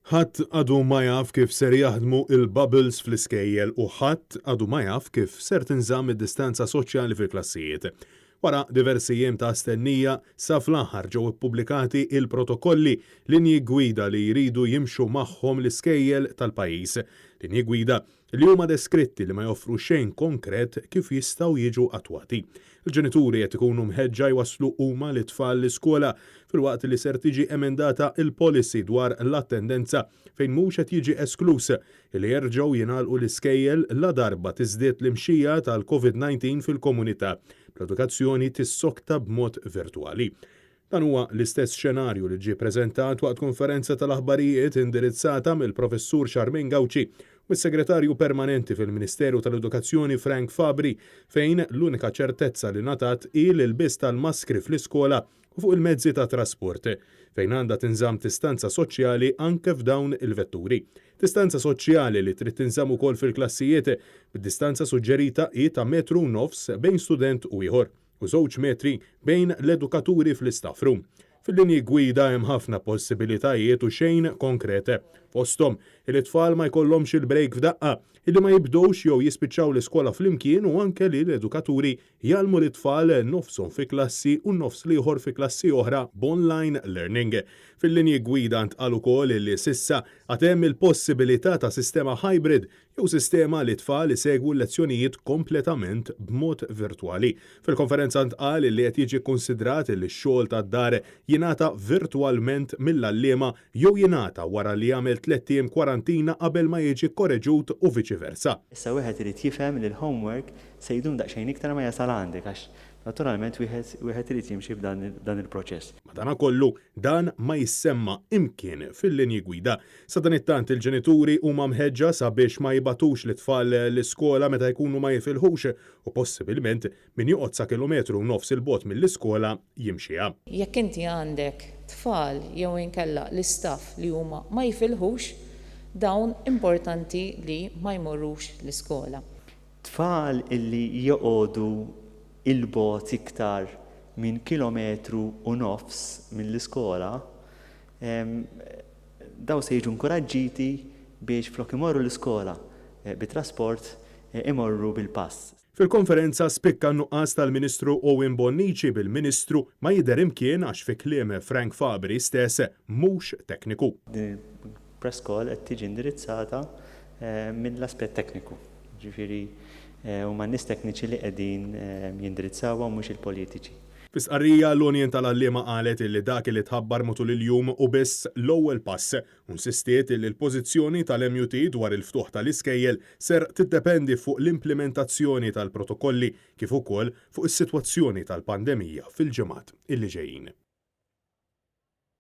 Ħadd għadu ma jaf kif ser jaħdmu il-bubbles fl-iskejjel u ħadd għadu ma jaf kif ser tinżamm id-distanza soċjali fil-klassijiet. Wara diversi jiem ta' stennija, sa fl-aħħar ġew ippubblikati il-protokolli linji gwida li jridu jimxu magħhom l-iskejjel tal-pajjiż. Linji gwida li huma deskritti li ma joffru xejn konkret kif jistgħu jiġu attwati. Il-ġenituri qed ikunu mħeġġa jwasslu huma l-itfal l-iskola filwaqt li ser tiġi emendata il-policy dwar l-attendenza fejn mhux qed jiġi esklus li jerġgħu jingħalqu l-iskejjel la darba tiżdied l-imxija tal-COVID-19 fil-komunità bl-edukazzjoni tissokta b'mod virtwali. Dan huwa l-istess xenarju li ġie preżentat waqt konferenza tal-aħbarijiet indirizzata mill-professur Charmaine Gauci mis-segretarju permanenti fil-Ministeru tal-Edukazzjoni Frank Fabri fejn l-unika ċertezza li ngħatat hi l-ilbies tal-maskri fl-iskola u fuq il-mezzi ta' trasport fejn għandha tinżamm distanza soċjali anke f'dawn il-vetturi. Distanza soċjali li trid tinżamm ukoll fil-klassijiet bid-distanza suġġerita hi ta' 1.5 metri bejn student u ieħor u 2 metri bejn l-edukaturi fl-istaff room. Fil-linji gwida hemm ħafna possibilitajiet u xejn konkrete. Fosthom il-tfal ma jkollhomx il-break f'daqqa, illi ma jibdowx jew jispiċċaw l-iskola flimkien u anke li l-edukaturi jgħallmu l-tfal nofshom fi klassi u nofs ieħor fi klassi oħra b'online learning. Fil-linji gwida ntqal ukoll li sissa għad hemm il-possibilità ta' sistema hybrid jew sistema li tfal isegwu l-lezzjonijiet kompletament b'mod virtwali. Fil-konferenza ntqal li qed jiġi konsidrat li x-xogħol tad-dar jingħata virtwalment mill-allima jew jingħata wara li jagħmel 3 ijiem kwarantina qabel ma jiġi korreġut u viċi versa. Issa wieħed irid jifhem li l-homework se jdum daqsxejn iktar ma jasal għandek għax naturalment wieħed irid jimxi b'dan il-proċess. Madankollu dan ma jissemma imkien fil-linji gwida. Sa dan it-tant il-ġenituri huma mħeġġa sabiex ma jibatux l-tfal l-iskola meta jkunu ma jifilħux u possibilment min joqgħod sa kilometru u nofs il-bogħod mill-iskola jimxiha. Jekk inti għandek tfal jew inkella l-istaff li huma ma jifilħux, dawn importanti li ma jmorrux l-iskola. Tfal illi joqogħdu il-bogħod iktar minn 1.5 kilometru mill-iskola, daw se jiġu inkoraġġiti biex flok imorru l-iskola bit-trasport imorru bil-pass. Fil-konferenza spikka nuqqas tal-Ministru Owen Bonnici bil-Ministru ma jidher imkien għax fi kliem Frank Fabri stess mhux tekniku. Press call qed tiġi indirizzata mill-aspett tekniku. Ġifieri huma nies tekniċi li qegħdin jindirizzawha mhux il-politiċi. Fis-qarrija l-Unjon tal-Allima qalet li dak li tħabbar matul il-jum u biss l-ewwel pass u nsistiet li l-pożizzjoni tal-MUT dwar il-ftuħ tal-iskejjel ser tiddependi fuq l-implementazzjoni tal-protokolli kif ukoll fuq is-sitwazzjoni tal-pandemija fil-ġimgħat illi ġejjin.